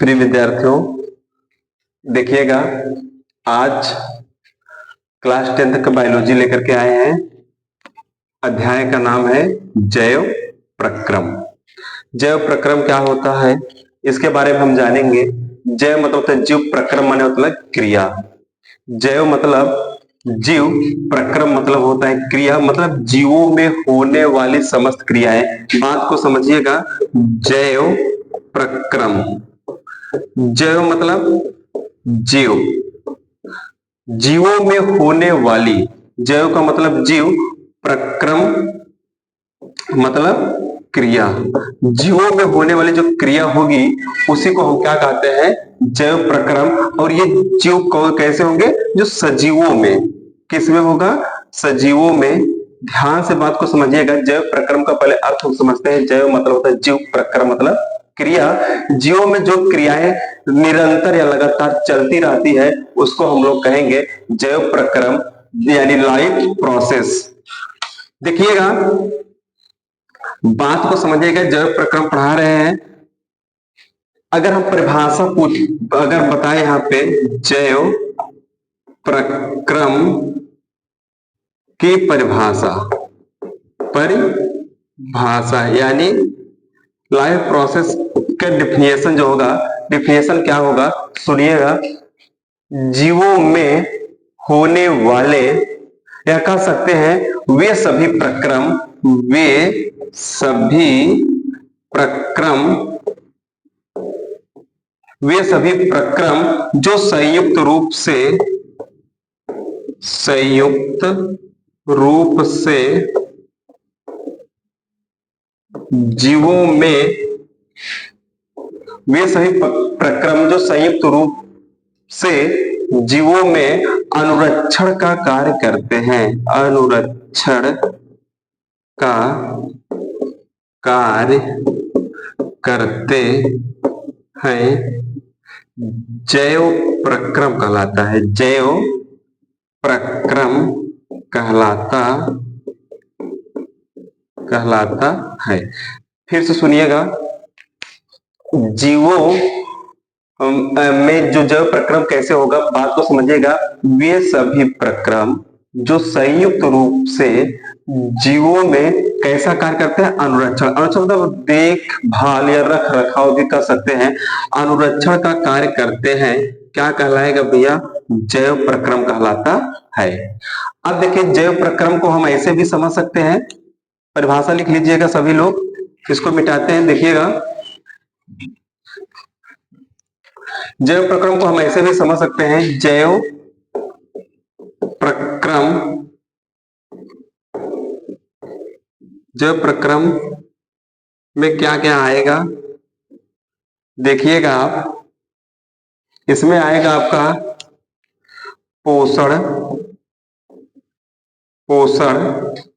प्रिय विद्यार्थियों, देखिएगा, आज क्लास 10th का बायोलॉजी लेकर के आए हैं। अध्याय का नाम है जैव प्रक्रम। जैव प्रक्रम क्या होता है इसके बारे में हम जानेंगे। जैव मतलब होता है जीव, प्रक्रम माने मतलब क्रिया। जैव मतलब जीव, प्रक्रम मतलब होता है क्रिया, मतलब जीवों में होने वाली समस्त क्रियाएं। बात को समझिएगा। जैव प्रक्रम, जैव मतलब जीव, जीवों में होने वाली, जैव का मतलब जीव, प्रक्रम मतलब क्रिया। जीवों में होने वाली जो क्रिया होगी उसी को हम क्या कहते हैं, जैव प्रक्रम। और ये जीव कैसे होंगे, जो सजीवों में, किसमें होगा, सजीवों में। ध्यान से बात को समझिएगा। जैव प्रक्रम का पहले अर्थ हम समझते हैं। जैव मतलब होता है जीव, प्रक्रम मतलब क्रिया। जीवों में जो क्रियाएं निरंतर या लगातार चलती रहती है उसको हम लोग कहेंगे जैव प्रक्रम, यानी लाइफ प्रोसेस। देखिएगा, बात को समझिएगा। जैव प्रक्रम पढ़ा रहे हैं। अगर हम परिभाषा अगर बताएं यहाँ पे, जैव प्रक्रम की परिभाषा यानी लाइफ प्रोसेस का डिफिनेशन जो होगा, डिफिनेशन क्या होगा सुनिएगा। जीवों में होने वाले, या कह सकते हैं वे सभी प्रक्रम जो संयुक्त रूप से जीवों में, वे सभी प्रक्रम जो संयुक्त रूप से जीवों में अनुरक्षण का कार्य करते हैं। अनुरक्षण का कार्य करते हैं, जैव प्रक्रम कहलाता है। जैव प्रक्रम कहलाता है। फिर से सुनिएगा, जीवों में जो जैव प्रक्रम कैसे होगा, बात को समझिएगा। वे सभी प्रक्रम जो संयुक्त रूप से जीवों में कैसा कार्य करते हैं, अनुरक्षण। अनुरक्षण मतलब देखभाल या रख रखाव भी कर सकते हैं। अनुरक्षण का कार्य करते हैं, क्या कहलाएगा भैया, जैव प्रक्रम कहलाता है। अब देखिए, जैव प्रक्रम को हम ऐसे भी समझ सकते हैं। परिभाषा लिख लीजिएगा सभी लोग, इसको मिटाते हैं। देखिएगा, जैव प्रक्रम को हम ऐसे भी समझ सकते हैं। जैव प्रक्रम में क्या क्या आएगा, देखिएगा आप। इसमें आएगा आपका पोषण,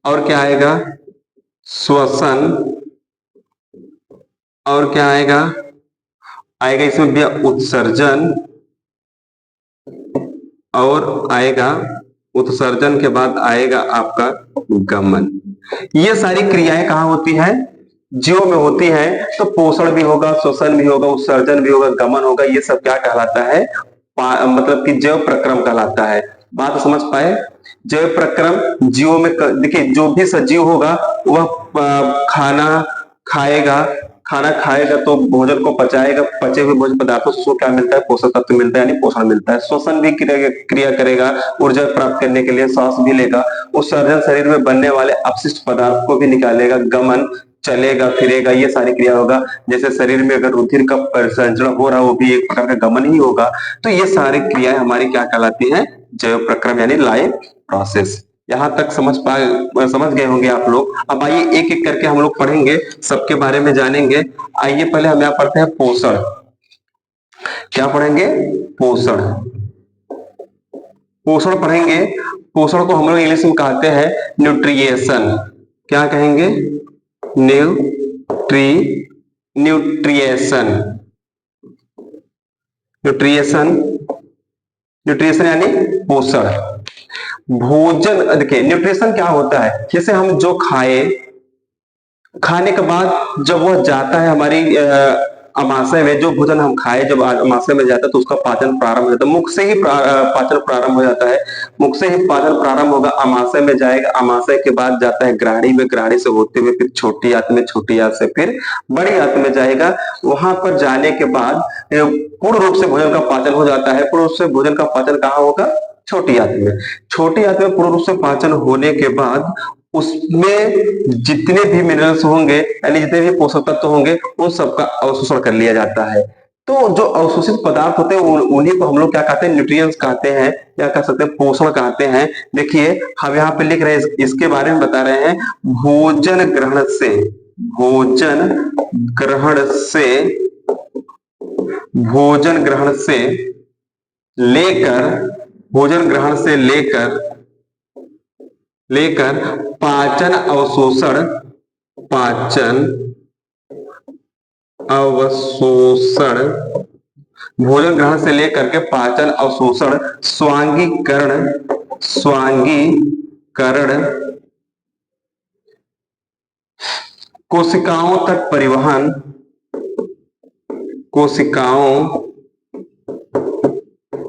और क्या आएगा, श्वसन, और क्या आएगा इसमें भी उत्सर्जन, और आएगा उत्सर्जन के बाद आएगा आपका गमन। ये सारी क्रियाएं कहाँ होती है, जीव में होती है। तो पोषण भी होगा, श्वसन भी होगा, उत्सर्जन भी होगा, गमन होगा। ये सब क्या कहलाता है, मतलब कि जैव प्रक्रम कहलाता है। बात समझ पाए। जैव प्रक्रम जीवों में, देखिए जो भी सजीव होगा वह खाना खाएगा तो भोजन को पचाएगा। पचे हुए भोजन पदार्थों से क्या मिलता है, पोषक तत्व मिलता है, यानी पोषण मिलता है। श्वसन भी क्रिया करेगा, ऊर्जा प्राप्त करने के लिए सांस भी लेगा। उत्सर्जन शरीर में बनने वाले अपशिष्ट पदार्थ को भी निकालेगा। गमन चलेगा फिरेगा, ये सारी क्रिया होगा। जैसे शरीर में अगर रुधिर का परिसंचरण हो रहा है, वो भी एक प्रकार का गमन ही होगा। तो ये सारी क्रियाएं हमारी क्या कहलाती है, जैव प्रक्रम यानी लाइफ प्रोसेस। यहां तक समझ गए होंगे आप लोग। अब आइए एक एक करके हम लोग पढ़ेंगे, सबके बारे में जानेंगे। आइए पहले हम यहाँ पढ़ते हैं पोषण। क्या पढ़ेंगे, पोषण। पोषण पढ़ेंगे। पोषण को हम लोग इंग्लिश में कहते हैं न्यूट्रिएशन। क्या कहेंगे, न्यूट्रिएशन यानी पोषण। भोजन, देखिए न्यूट्रिशन क्या होता है, जैसे हम जो खाने के बाद जब वह जाता है हमारी अमाशय में जो भोजन हम खाए जब अमाशय में जाता है तो उसका पाचन प्रारंभ हो जाता है, मुख से ही पाचन प्रारंभ हो जाता है। मुख से ही पाचन प्रारंभ होगा, अमाशय में जाएगा, अमाशय के बाद जाता है ग्राणी में, ग्राणी से होते हुए फिर छोटी आंत में, छोटी आंत से फिर बड़ी आंत में जाएगा। वहां पर जाने के बाद पूर्ण रूप से भोजन का पाचन हो जाता है। पूर्ण रूप से भोजन का पाचन कहाँ होगा? छोटी आंत में। छोटी आंत में पूर्ण रूप से पाचन होने के बाद उसमें जितने भी मिनरल्स होंगे यानी जितने भी पोषक तत्व होंगे उन सबका अवशोषण कर लिया जाता है। तो जो अवशोषित पदार्थ होते हैं उन्हीं को हम लोग क्या कहते हैं? न्यूट्रिएंट्स कहते हैं, क्या कह सकते हैं? पोषण कहते हैं। देखिए हम यहाँ पे लिख रहे हैं, इसके बारे में बता रहे हैं। भोजन ग्रहण से, भोजन ग्रहण से, भोजन ग्रहण से लेकर, भोजन ग्रहण से लेकर लेकर पाचन अवशोषण, पाचन अवशोषण, भोजन ग्रहण से लेकर के पाचन अवशोषण, स्वांगीकरण, स्वांगीकरण, कोशिकाओं तक परिवहन, कोशिकाओं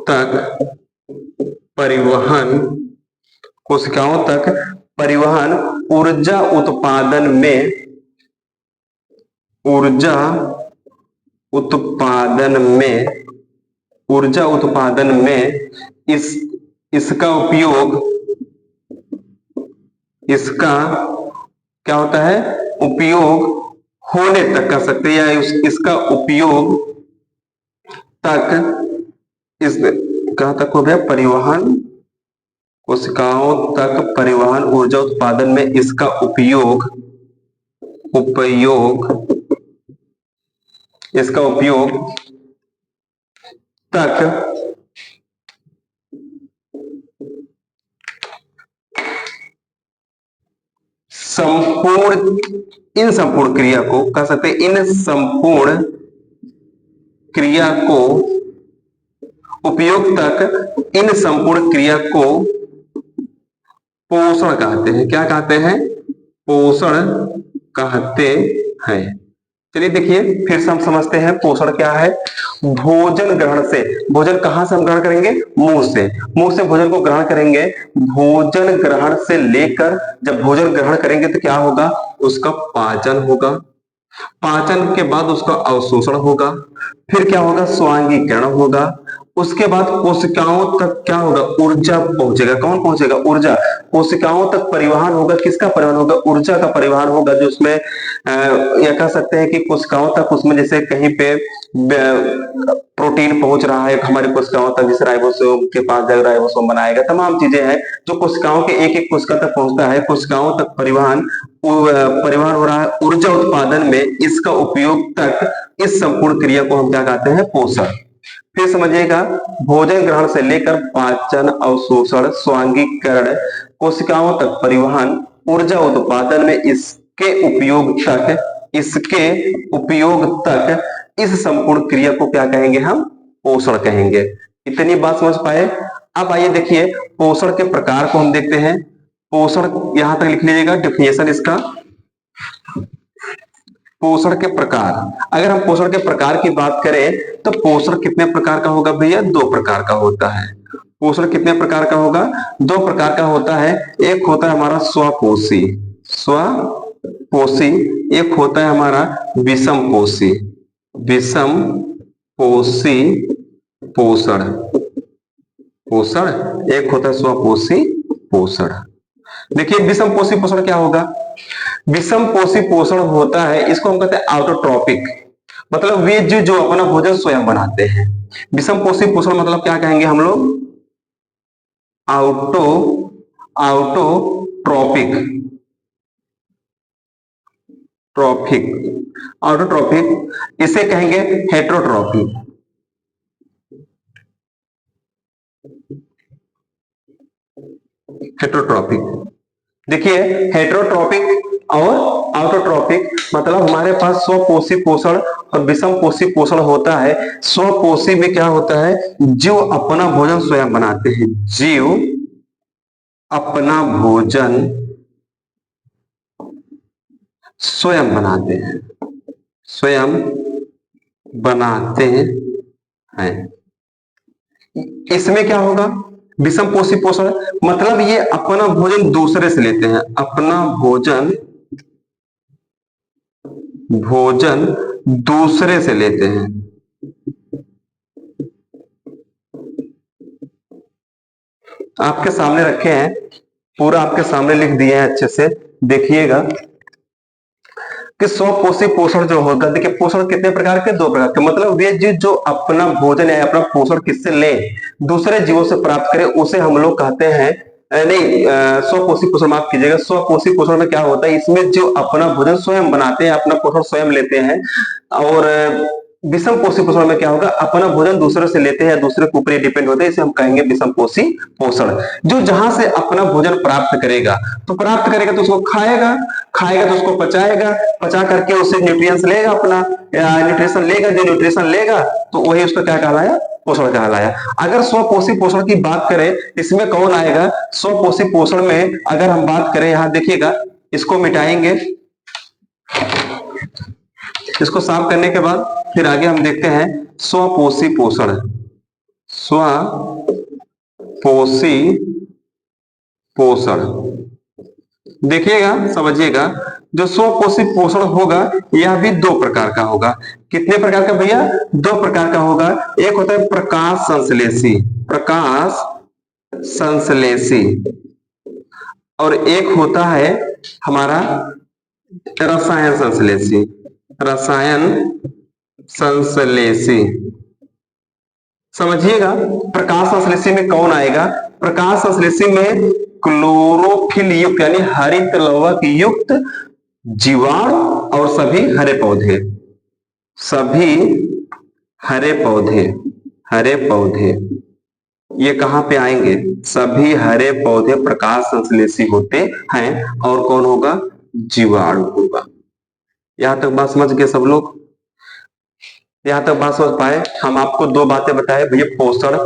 तक परिवहन, कोशिकाओं तक परिवहन, ऊर्जा उत्पादन में, ऊर्जा उत्पादन में, ऊर्जा उत्पादन में इसका उपयोग, इसका क्या होता है? उपयोग होने तक कर सकते हैं, या इसका उपयोग तक, इस कहां तक हो गया? परिवहन, कोशिकाओं तक परिवहन, ऊर्जा उत्पादन में इसका उपयोग, इसका उपयोग तक संपूर्ण, इन संपूर्ण क्रिया को कह सकते हैं, इन संपूर्ण क्रिया को, उपयोग तक इन संपूर्ण क्रिया को पोषण कहते हैं। क्या कहते हैं? पोषण कहते हैं। चलिए देखिए फिर से हम समझते हैं पोषण क्या है। भोजन ग्रहण से, भोजन कहां से हम ग्रहण करेंगे? मुंह से। मुंह से भोजन को ग्रहण करेंगे। भोजन ग्रहण से लेकर, जब भोजन ग्रहण करेंगे तो क्या होगा? उसका पाचन होगा। पाचन के बाद उसका अवशोषण होगा। फिर क्या होगा? स्वांगीकरण होगा। उसके बाद कोशिकाओं तक क्या होगा? ऊर्जा पहुंचेगा। कौन पहुंचेगा? ऊर्जा। कोशिकाओं तक परिवहन होगा। किसका परिवहन होगा? ऊर्जा का परिवहन होगा। जो उसमें यह कह सकते हैं कि कोशिकाओं तक, उसमें जैसे कहीं पे प्रोटीन पहुंच रहा है हमारी कोशिकाओं तक, जैसे राइबोसोम के पास जाकर राइबोसोम बनाएगा, तमाम चीजें हैं जो कोशिकाओं के एक एक कोशिका तक पहुंचता है। कोशिकाओं तक परिवहन हो रहा है। ऊर्जा उत्पादन में इसका उपयोग तक, इस संपूर्ण क्रिया को हम क्या कहते हैं? पोषण। फिर समझिएगा, भोजन ग्रहण से लेकर पाचन, अवशोषण, स्वांगीकरण, कोशिकाओं तक परिवहन, ऊर्जा उत्पादन में इसके उपयोग तक, इसके उपयोग तक, इस संपूर्ण क्रिया को क्या कहेंगे? हम पोषण कहेंगे। इतनी बात समझ पाए? अब आइए देखिए पोषण के प्रकार को हम देखते हैं। पोषण यहां तक लिख लीजिएगा, डेफिनेशन इसका। पोषण के प्रकार, अगर हम पोषण के प्रकार की बात करें तो पोषण कितने प्रकार का होगा भैया? 2 प्रकार का होता है। पोषण कितने प्रकार का होगा? 2 प्रकार का होता है। एक होता है हमारा स्वपोषी, स्वपोषी। एक होता है हमारा विषम पोषी, विषम पोषी पोषण, पोषण। एक होता है स्वपोषी पोषण। देखिए विषम पोषी पोषण क्या होगा? विषम पोषी पोषण होता है, इसको हम कहते हैं आउटोट्रॉपिक, मतलब वे जीव जो अपना भोजन स्वयं बनाते हैं। विषम पोषी पोषण मतलब क्या कहेंगे हम लोग? आउटोट्रॉपिक, आउटोट्रॉपिक। इसे कहेंगे हेट्रोट्रॉपी, हेट्रोट्रॉपिक। देखिए हेट्रोट्रॉपिक और आउटोट्रॉपिक मतलब हमारे पास स्वपोषी पोषण और विषम पोषी पोषण होता है। स्वपोषी में क्या होता है? जीव अपना भोजन स्वयं बनाते हैं, जीव अपना भोजन स्वयं बनाते हैं, स्वयं बनाते हैं। इसमें क्या होगा, विषम पोषी पोषण, मतलब ये अपना भोजन दूसरे से लेते हैं, अपना भोजन दूसरे से लेते हैं। आपके सामने रखे हैं, पूरा आपके सामने लिख दिए हैं, अच्छे से देखिएगा कि स्वपोषी पोषण जो होगा, देखिए पोषण कितने प्रकार के, दो प्रकार के, मतलब वे जीव जो अपना भोजन या अपना पोषण किससे ले, दूसरे जीवों से प्राप्त करें, उसे हम लोग कहते हैं नहीं, स्वपोषी पोषण माफ कीजिएगा। स्वपोषी पोषण में क्या होता है, इसमें जो अपना भोजन स्वयं बनाते हैं, अपना पोषण स्वयं लेते हैं। और विषम पोषी पोषण में क्या होगा, अपना भोजन दूसरे से लेते हैं, दूसरे के ऊपर डिपेंड होते हैं, इसे हम कहेंगे विषम पोषी पोषण। जो जहां से अपना भोजन प्राप्त करेगा, तो प्राप्त करेगा तो उसको खाएगा, खाएगा तो उसको पचाएगा, पचा करके उससे न्यूट्रिएंट्स लेगा, अपना न्यूट्रिशन लेगा, जो न्यूट्रिशन लेगा तो वही उसका क्या कहलाया, पोषण कहलाया। अगर स्वपोषी पोषण की बात करें, इसमें कौन आएगा, स्वपोषी पोषण में अगर हम बात करें, यहां देखिएगा, इसको मिटाएंगे, इसको साफ करने के बाद फिर आगे हम देखते हैं स्वपोषी पोषण। स्वपोषी पोषण देखिएगा, समझिएगा, जो स्वपोषी पोषण होगा यह भी दो प्रकार का होगा। कितने प्रकार का भैया, दो प्रकार का होगा। एक होता है प्रकाश संश्लेषी, प्रकाश संश्लेषी, और एक होता है हमारा रसायन संश्लेषी, रसायन संश्लेषी। समझिएगा, प्रकाश संश्लेषी में कौन आएगा, प्रकाश संश्लेषी में क्लोरोफिल युक्त यानी हरित लवक युक्त जीवाणु और सभी हरे पौधे, सभी हरे पौधे, हरे पौधे ये कहां पे आएंगे, सभी हरे पौधे प्रकाश संश्लेषी होते हैं। और कौन होगा, जीवाणु होगा। यहां तक बात समझ गए सब लोग, यहां तक बात समझ पाए। हम आपको दो बातें बताए भैया, पोषण,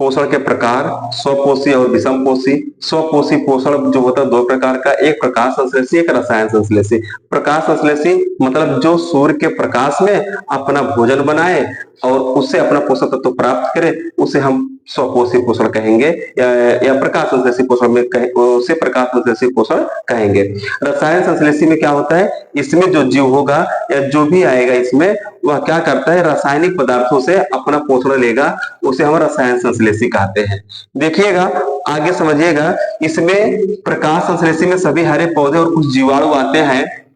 पोषण के प्रकार, स्वपोषी और विषम पोषी। स्वपोषी पोषण जो होता है दो प्रकार का, एक प्रकाश संश्लेषी, एक रसायन संश्लेषी। प्रकाश संश्लेषी मतलब जो सूर्य के प्रकाश में अपना भोजन बनाए और उससे अपना पोषक तत्व प्राप्त करे, उसे हम स्वपोषी पोषण कहेंगे, या प्रकाश संश्लेषी पोषण में उसे प्रकाश संश्लेषी पोषण कहेंगे। रसायन संश्लेषी में क्या होता है, इसमें जो जीव होगा या जो भी आएगा इसमें, वह क्या करता है, रासायनिक पदार्थों से अपना पोषण लेगा, उसे हम रसायन संश्लेषी कहते हैं। देखिएगा, आगे समझिएगा, इसमें प्रकाश संश्लेषी में सभी हरे पौधे और कुछ जीवाणु आते हैं।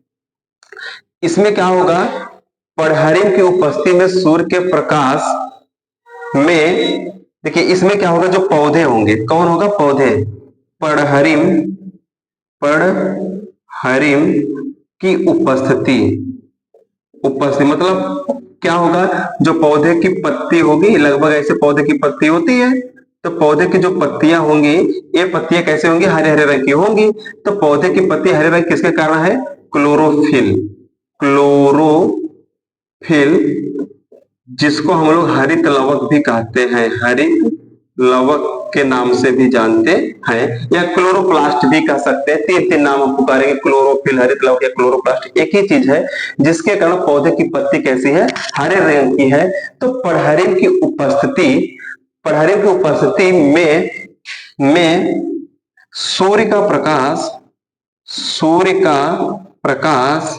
इसमें क्या होगा, परागण की उपस्थिति में सूर्य के प्रकाश में, देखिए इसमें क्या होगा, जो पौधे होंगे, कौन होगा, पौधे, परागण, परागण की उपस्थिति, उपस्थिति मतलब क्या होगा, जो पौधे की पत्ती होगी, लगभग ऐसे पौधे की पत्ती होती है, तो पौधे की जो पत्तियां होंगी, ये पत्तियां कैसे होंगी, हरे हरे रंग की होंगी। तो पौधे की पत्ती हरे रंग किसके कारण है, क्लोरोफिल, क्लोरोफिल, जिसको हम लोग हरित लवक भी कहते हैं, हरित लवक के नाम से भी जानते हैं, या क्लोरोप्लास्ट भी कह सकते हैं। तीन तीन नाम हम पुकारेंगे, क्लोरोफिल, हरित लवक या क्लोरोप्लास्ट, एक ही चीज है, जिसके कारण पौधे की पत्ती कैसी है, हरे रंग की है। तो परागण की उपस्थिति, परागण की उपस्थिति में सूर्य का प्रकाश, सूर्य का प्रकाश,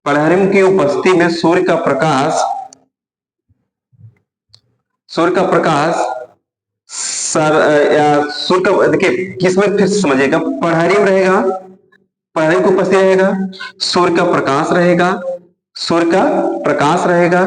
परागण की उपस्थिति में सूर्य का प्रकाश, सूर्य का प्रकाश सूर्य का, देखिए किसमें फिर समझिएगा, परागण रहेगा, परागण की उपस्थिति रहेगा, सूर्य का प्रकाश रहेगा, सूर्य का प्रकाश रहेगा,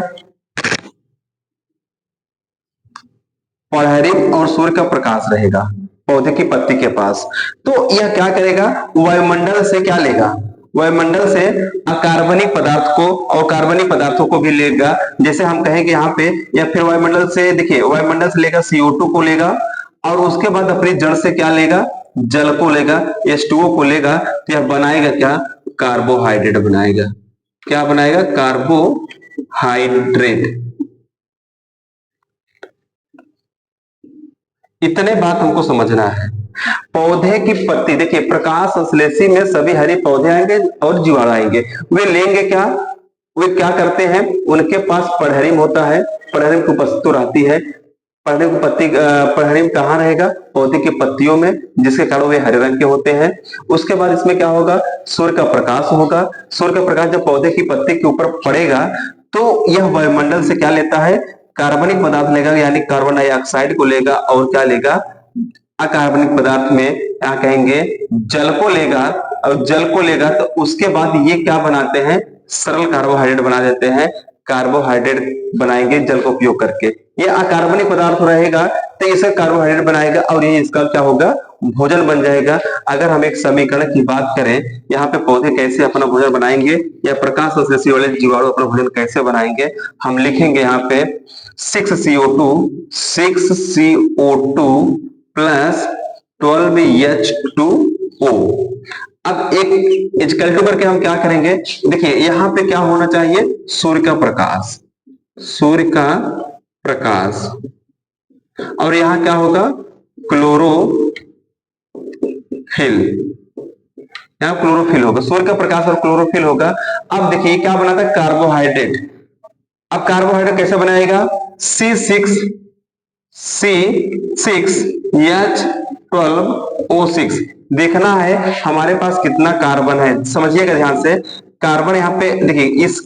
परागण और सूर्य का प्रकाश रहेगा पौधे की पत्ती के पास। तो यह क्या करेगा, वायुमंडल से क्या लेगा, वायुमंडल से अकार्बनिक पदार्थ को और कार्बनिक पदार्थों को भी लेगा। जैसे हम कहेंगे यहाँ पे, या फिर वायुमंडल से, देखिए वायुमंडल से लेगा CO2 को लेगा, और उसके बाद अपनी जड़ से क्या लेगा, जल को लेगा, H2O को लेगा, तो यह बनाएगा क्या, कार्बोहाइड्रेट बनाएगा। क्या बनाएगा, कार्बोहाइड्रेट। इतने बात हमको समझना है। पौधे की पत्ती, देखिए प्रकाश संश्लेषी में सभी हरे पौधे आएंगे और जीवाणु आएंगे, वे लेंगे क्या, वे क्या करते हैं, उनके पास पढ़रिम होता है, पढ़रिम की उपस्थिति तो रहती है। पढ़रिम कहाँ रहेगा, पौधे की पत्तियों में, जिसके कारण वे हरे रंग के होते हैं। उसके बाद इसमें क्या होगा, सूर्य का प्रकाश होगा। सूर्य का प्रकाश जब पौधे की पत्ती के ऊपर पड़ेगा तो यह वायुमंडल से क्या लेता है, कार्बनिक पदार्थ लेगा, यानी कार्बन डाइऑक्साइड को लेगा, और क्या लेगा, अकार्बनिक पदार्थ में क्या कहेंगे, जल को लेगा। और जल को लेगा तो उसके बाद ये क्या बनाते हैं, सरल कार्बोहाइड्रेट बना देते हैं। कार्बोहाइड्रेट बनाएंगे जल का उपयोग करके। ये अकार्बनिक पदार्थ रहेगा तो इसे कार्बोहाइड्रेट बनाएगा और ये इसका क्या होगा, भोजन बन जाएगा। अगर हम एक समीकरण की बात करें, यहाँ पे पौधे कैसे अपना भोजन बनाएंगे या प्रकाश संश्लेषी वाले जीवाणु अपना भोजन कैसे बनाएंगे, हम लिखेंगे यहाँ पे 6CO2 प्लस 12H2O। अब एक इक्वल टू करके हम क्या करेंगे, देखिए यहाँ पे क्या होना चाहिए, सूर्य का प्रकाश, सूर्य का प्रकाश, और यहाँ क्या होगा, क्लोरोफिल, यहाँ क्लोरोफिल होगा, सूर्य का प्रकाश और क्लोरोफिल होगा। अब देखिए क्या बनाता है, कार्बोहाइड्रेट। अब कार्बोहाइड्रेट कैसे बनाएगा, C6H12O6। देखना है हमारे पास कितना कार्बन है, समझिएगा ध्यान से। कार्बन यहाँ पे देखिए, इस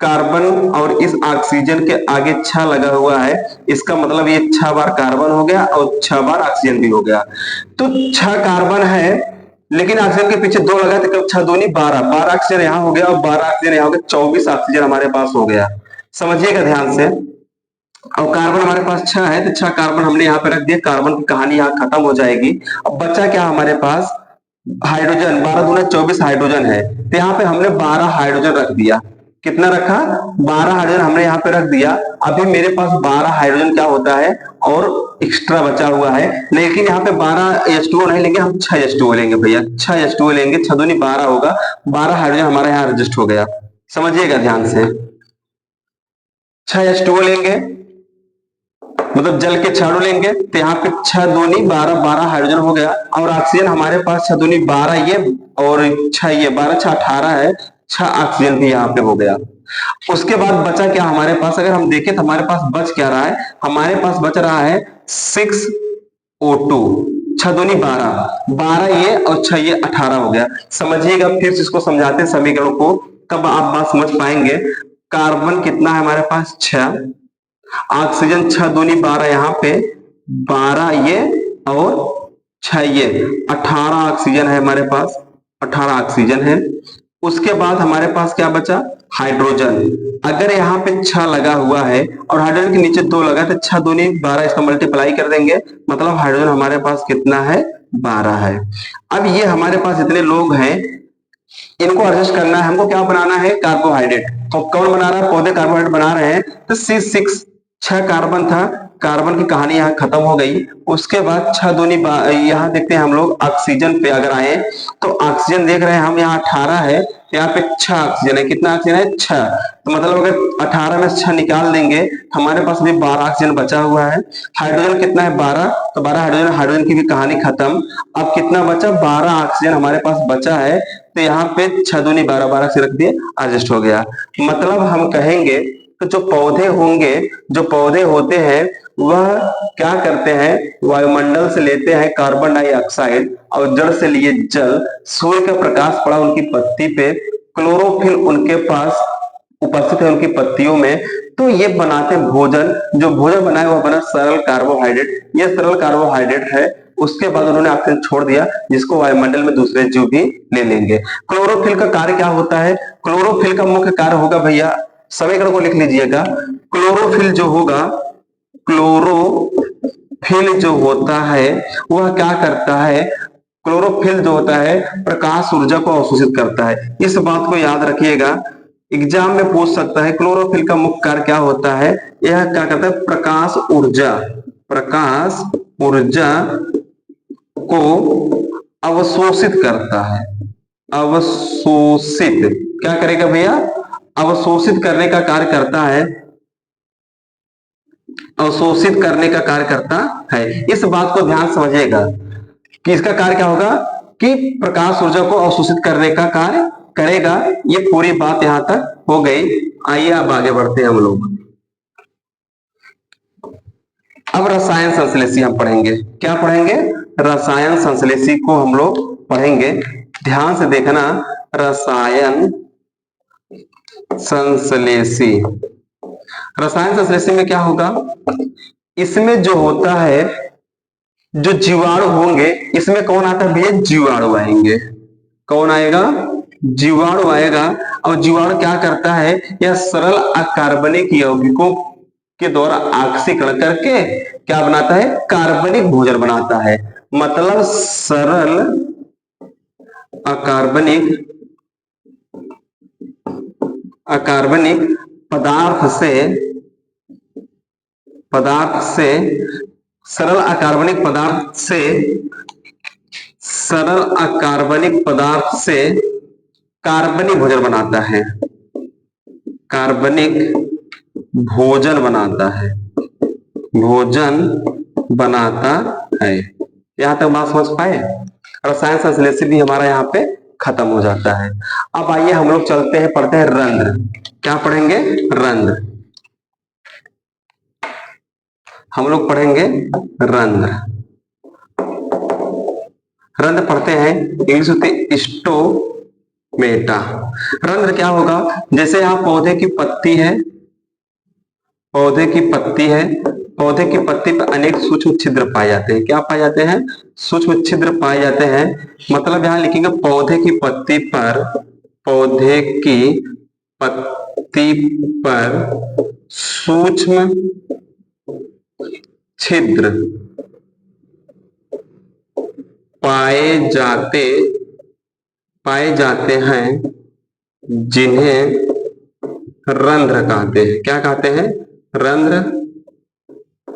कार्बन और इस ऑक्सीजन के आगे 6 लगा हुआ है, इसका मतलब ये 6 बार कार्बन हो गया और 6 बार ऑक्सीजन भी हो गया। तो 6 कार्बन है, लेकिन ऑक्सीजन के पीछे 2 लगा तो 6 दूनी 12 ऑक्सीजन यहाँ हो गया और 12 ऑक्सीजन यहाँ हो गया, 24 ऑक्सीजन हमारे पास हो गया। समझिएगा ध्यान से। और कार्बन हमारे पास 6 है तो 6 कार्बन हमने यहाँ पे रख दिया, कार्बन की कहानी यहाँ खत्म हो जाएगी। अब बचा क्या हमारे पास, हाइड्रोजन, 12 दूना 24 हाइड्रोजन है, तो यहाँ पे हमने 12 हाइड्रोजन रख दिया। कितना रखा, 12 हाइड्रोजन हमने यहाँ पे रख दिया। अभी मेरे पास 12 हाइड्रोजन क्या होता है और एक्स्ट्रा बचा हुआ है, लेकिन यहाँ पे 12 H2O नहीं लेंगे, हम 6 H2O लेंगे भैया, 6 H2O लेंगे, 6 दूनी 12 होगा, 12 हाइड्रोजन हमारा यहाँ एडजस्ट हो गया। समझिएगा ध्यान से, 6 H2O लेंगे, मतलब जल के 6 लेंगे, तो यहाँ पे 6 दूनी 12 हाइड्रोजन हो गया, और ऑक्सीजन हमारे पास 6 दूनी 12 ये और 6 ये 12 6 18 है, 6 ऑक्सीजन भी यहाँ पे हो गया। उसके बाद बचा क्या हमारे पास, अगर हम देखें तो हमारे पास बच क्या रहा है, हमारे पास बच रहा है 6O2, 6 दूनी 12 ये और 6 ये 18 हो गया। समझिएगा, फिर से इसको समझाते समीकरण को, तब आप बात समझ पाएंगे। कार्बन कितना है हमारे पास, 6, ऑक्सीजन 6 दूनी 12 यहाँ पे 12 ये और 6 ये 18 ऑक्सीजन है हमारे पास, 18 ऑक्सीजन है। उसके बाद हमारे पास क्या बचा, हाइड्रोजन। अगर यहाँ पे 6 लगा हुआ है और हाइड्रोजन के नीचे 2 लगा तो 6 दूनी 12, इसका मल्टीप्लाई कर देंगे, मतलब हाइड्रोजन हमारे पास कितना है, 12 है। अब ये हमारे पास इतने लोग हैं, इनको एडजस्ट करना है, हमको क्या बनाना है, कार्बोहाइड्रेट। तो कौन बना रहा है, पौधे कार्बोहाइड्रेट बना रहे हैं। तो C6, 6 कार्बन था, कार्बन की कहानी यहाँ खत्म हो गई। उसके बाद 6 दूनी यहाँ देखते हैं हम लोग ऑक्सीजन पे अगर आए तो ऑक्सीजन देख रहे हैं हम, यहाँ 18 है, यहाँ पे 6 ऑक्सीजन है, कितना ऑक्सीजन है, 6। तो मतलब अगर 18 में 6 निकाल देंगे हमारे पास भी 12 ऑक्सीजन बचा हुआ है। हाइड्रोजन कितना है, 12, तो 12 हाइड्रोजन, हाइड्रोजन की भी कहानी खत्म। अब कितना बचा, 12 ऑक्सीजन हमारे पास बचा है, तो यहाँ पे 6 दूनी 12 से रख दिए, एडजस्ट हो गया। मतलब हम कहेंगे तो जो पौधे होंगे, जो पौधे होते हैं वह क्या करते हैं, वायुमंडल से लेते हैं कार्बन डाइऑक्साइड और जड़ से लिए जल, सूर्य का प्रकाश पड़ा उनकी पत्ती पे, क्लोरोफिल उनके पास उपस्थित है उनकी पत्तियों में, तो ये बनाते हैं भोजन। जो भोजन बनाए वह बना सरल कार्बोहाइड्रेट, ये सरल कार्बोहाइड्रेट है। उसके बाद उन्होंने ऑक्सीजन छोड़ दिया, जिसको वायुमंडल में दूसरे जीव भी ले लेंगे। क्लोरोफिल का कार्य क्या होता है, क्लोरोफिल का मुख्य कार्य होगा भैया, समीकरण को लिख लीजिएगा, क्लोरोफिल जो होगा, क्लोरोफिल जो होता है वह क्या करता है, क्लोरोफिल जो होता है प्रकाश ऊर्जा को अवशोषित करता है। इस बात को याद रखिएगा, एग्जाम में पूछ सकता है क्लोरोफिल का मुख्य कार्य क्या होता है। यह क्या करता है, प्रकाश ऊर्जा को अवशोषित करता है। अवशोषित क्या करेगा भैया, अवशोषित करने का कार्य करता है, अवशोषित करने का कार्य करता है। इस बात को ध्यान समझिएगा कि इसका कार्य क्या होगा, कि प्रकाश ऊर्जा को अवशोषित करने का कार्य करेगा। ये पूरी बात यहां तक हो गई। आइए अब आगे बढ़ते हैं हम लोग। अब रसायन संश्लेषी हम पढ़ेंगे। क्या पढ़ेंगे? रसायन संश्लेषी को हम लोग पढ़ेंगे। ध्यान से देखना, रसायन संश्लेषी। रसायन संश्लेषी में क्या होगा? इसमें जो होता है, जो जीवाणु होंगे, इसमें कौन आता है भैया? जीवाणु आएंगे। कौन आएगा? जीवाणु आएगा। और जीवाणु क्या करता है? यह सरल अकार्बनिक यौगिकों के द्वारा ऑक्सीकरण करके क्या बनाता है? कार्बनिक भोजन बनाता है। मतलब सरल अकार्बनिक सरल अकार्बनिक पदार्थ से कार्बनिक भोजन बनाता है। कार्बनिक भोजन बनाता है। यहां तक बात समझ पाए? रसायन संश्लेषी भी हमारा यहाँ पे खत्म हो जाता है। अब आइए हम लोग चलते हैं, पढ़ते हैं रंध्र। क्या पढ़ेंगे? रंध्र। हम लोग पढ़ेंगे रंध्र। रंध्र पढ़ते हैं, इंग्लिश होती है स्टोमेटा। रंध्र क्या होगा? जैसे यहाँ पौधे की पत्ती है, पौधे की पत्ती पर अनेक सूक्ष्म छिद्र पाए जाते हैं। क्या पाए जाते हैं? सूक्ष्म छिद्र पाए जाते हैं। मतलब यहां लिखेंगे पौधे की पत्ती पर सूक्ष्म छिद्र पाए जाते हैं, जिन्हें रंध्र कहते हैं। क्या कहते हैं? रंध्र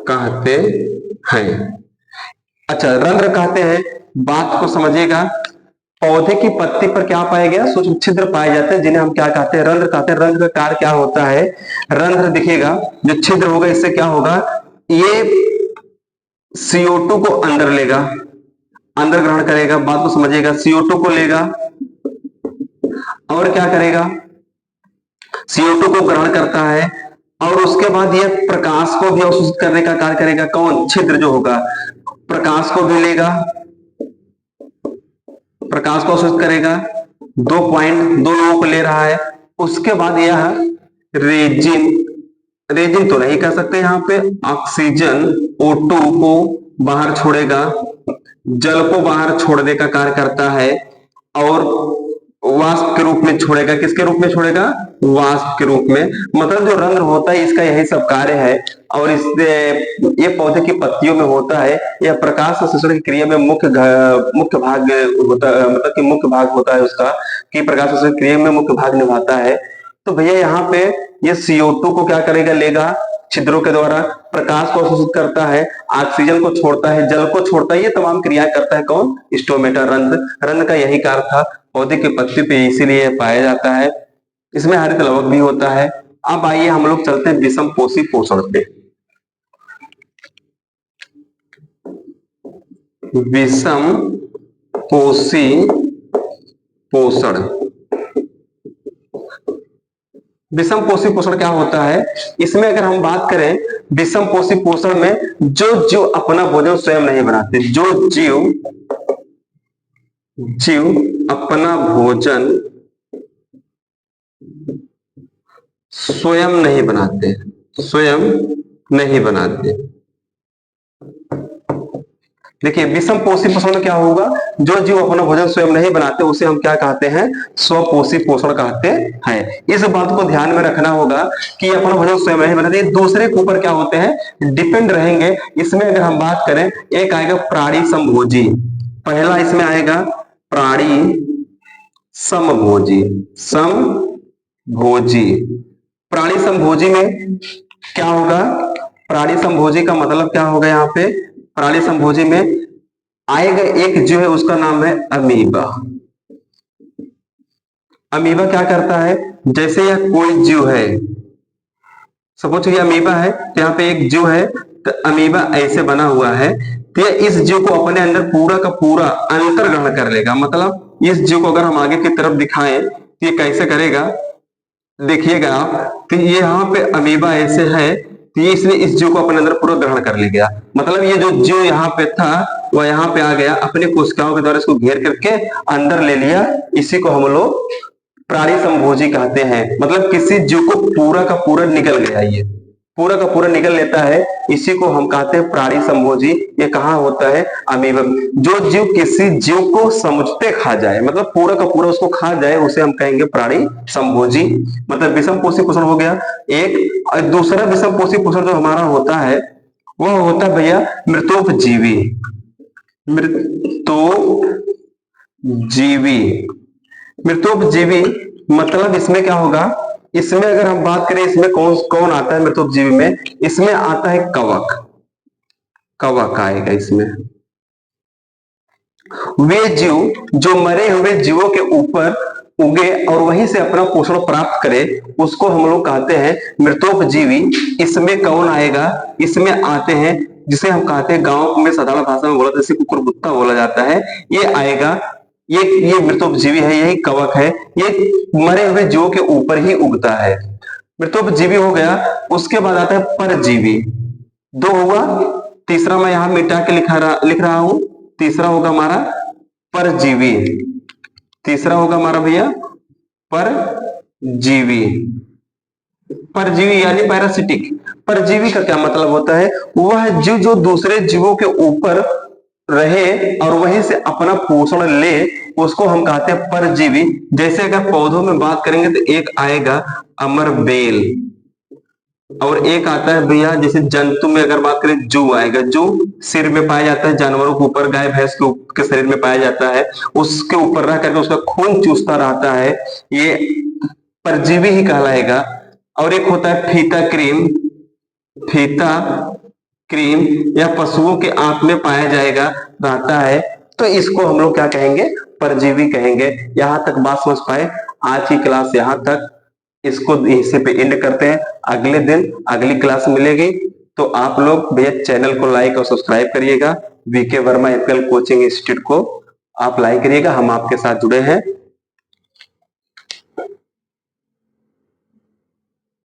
कहते हैं। अच्छा, रंध्र कहते हैं, बात को समझिएगा। पौधे की पत्ती पर क्या पाया गया? सूक्ष्म छिद्र पाए जाते हैं, जिन्हें हम क्या कहते हैं? रंध्र कहते हैं। रंध्र का कार्य क्या होता है? रंध्र दिखेगा, जो छिद्र होगा, इससे क्या होगा? ये CO2 को अंदर लेगा, अंदर ग्रहण करेगा। बात को समझिएगा, CO2 को लेगा और क्या करेगा? CO2 को ग्रहण करता है और उसके बाद यह प्रकाश को भी अवशोषित करने का कार्य करेगा। कौन? छिद्र जो होगा, प्रकाश को भी लेगा, प्रकाश को अवशोषित करेगा। 2 लोगों को ले रहा है। उसके बाद यह रेजिन तो नहीं कर सकते, यहाँ पे ऑक्सीजन O2 को बाहर छोड़ेगा, जल को बाहर छोड़ने का कार्य करता है और वाष्प के रूप में छोड़ेगा। किसके रूप में छोड़ेगा? वाष्प के रूप में। मतलब जो रंध्र होता है, इसका यही सब कार्य है। और इससे ये पौधे की पत्तियों में होता है। यह प्रकाश संश्लेषण की क्रिया में मुख्य भाग होता है। मतलब कि मुख्य भाग होता है उसका, कि प्रकाश संश्लेषण की क्रिया में मुख्य भाग निभाता है। तो भैया यहाँ पे ये CO2 को क्या करेगा? लेगा, छिद्रों के द्वारा प्रकाश को अवशोषित करता है, ऑक्सीजन को छोड़ता है, जल को छोड़ता है। ये तमाम क्रियाएं करता है कौन? स्टोमेटा, रंध्र। रंध्र का यही कार्य था पौधे की पत्ती पे, इसीलिए पाया जाता है। इसमें हरित लवक भी होता है। अब आइए हम लोग चलते हैं विषम पोषी पोषण पे। विषम पोषी पोषण। विषम पोषी पोषण क्या होता है? इसमें अगर हम बात करें, विषम पोषी पोषण में जो जीव अपना भोजन स्वयं नहीं बनाते, जो जीव अपना भोजन स्वयं नहीं बनाते। देखिए, विषम पोषी पोषण में क्या होगा? जो जीव अपना भोजन स्वयं नहीं बनाते, उसे हम क्या कहते हैं? स्वपोषी पोषण कहते हैं। इस बात को ध्यान में रखना होगा कि अपना भोजन स्वयं नहीं बनाते, दूसरे के ऊपर क्या होते हैं? डिपेंड रहेंगे। इसमें अगर हम बात करें, एक आएगा प्राणी समभोजी। पहला इसमें आएगा प्राणी समभोजी। प्राणी समभोजी में क्या होगा? प्राणी समभोजी का मतलब क्या होगा? यहाँ पे प्राणी समभोजी में आएगा एक जो है, उसका नाम है अमीबा। अमीबा क्या करता है? जैसे यह कोई जीव है, सपोज ये अमीबा है, तो यहाँ पे एक जीव है, तो अमीबा ऐसे बना हुआ है, तो यह इस जीव को अपने अंदर पूरा का पूरा अंतर ग्रहण कर लेगा। मतलब इस जीव को अगर हम आगे की तरफ दिखाएं, तो ये कैसे करेगा, देखिएगा आप। तो ये यहाँ पे अमीबा ऐसे है, तो ये इसने इस जीव को अपने अंदर पूरा ग्रहण कर ले गया। मतलब ये जो जीव यहाँ पे था वह यहाँ पे आ गया, अपने कोशिकाओं के द्वारा इसको घेर करके अंदर ले लिया। इसी को हम लोग प्राणी संभोजी कहते हैं। मतलब किसी जीव को पूरा का पूरा निकल गया, ये पूरा का पूरा निकल लेता है, इसी को हम कहते हैं प्राणी संभोजी। ये कहाँ होता है, अमीबा। जो जीव किसी जीव को समुचते खा जाए, मतलब पूरा का पूरा उसको खा जाए, उसे हम कहेंगे प्राणी संभोजी। मतलब विषम पोषी पोषण हो गया एक। और दूसरा विषम पोषी पोषण जो हमारा होता है वह होता है भैया मृतोपजीवी। मृतोपजीवी, मृतोपजीवी मतलब इसमें क्या होगा, इसमें अगर हम बात करें इसमें कौन कौन आता है मृतोपजीवी में, इसमें आता है कवक। कवक आएगा इसमें। वे जीव जो मरे हुए जीवों के ऊपर उगे और वहीं से अपना पोषण प्राप्त करे, उसको हम लोग कहते हैं मृतोपजीवी। इसमें कौन आएगा, इसमें आते हैं जिसे हम कहते हैं गांव में साधारण भाषा में बोला जैसे कुकुरमुत्ता बोला जाता है, ये आएगा। ये मृतोपजीवी है, यही कवक है। ये मरे हुए जीवों के ऊपर ही उगता है। मृतोपजीवी हो गया। उसके बाद आता है परजीवी। दो हुआ, तीसरा मैं यहां मिटा के लिख रहा हूं। तीसरा होगा हमारा परजीवी। तीसरा होगा हमारा भैया परजीवी। परजीवी यानी पैरासिटिक। परजीवी का क्या मतलब होता है, वह जीव जो दूसरे जीवों के ऊपर रहे और वहीं से अपना पोषण ले, उसको हम कहते हैं परजीवी। जैसे अगर पौधों में बात करेंगे तो एक आएगा अमरबेल, और एक आता है भैया जैसे जंतु में अगर बात करें जू आएगा। जू सिर में पाया जाता है, जानवरों के ऊपर, गाय भैंस के शरीर में पाया जाता है, उसके ऊपर रह करके उसका खून चूसता रहता है, ये परजीवी ही कहलाएगा। और एक होता है फीता क्रीम। फीता क्रीम या पशुओं के आंत में पाया जाएगा रहता है, तो इसको हम लोग क्या कहेंगे, परजीवी कहेंगे। यहां तक बात समझ पाए। आज की क्लास यहां तक, इसको इसी पे एंड करते हैं। अगले दिन अगली क्लास मिलेगी, तो आप लोग भैया चैनल को लाइक और सब्सक्राइब करिएगा। VK Verma APL coaching institute को आप लाइक करिएगा, हम आपके साथ जुड़े हैं।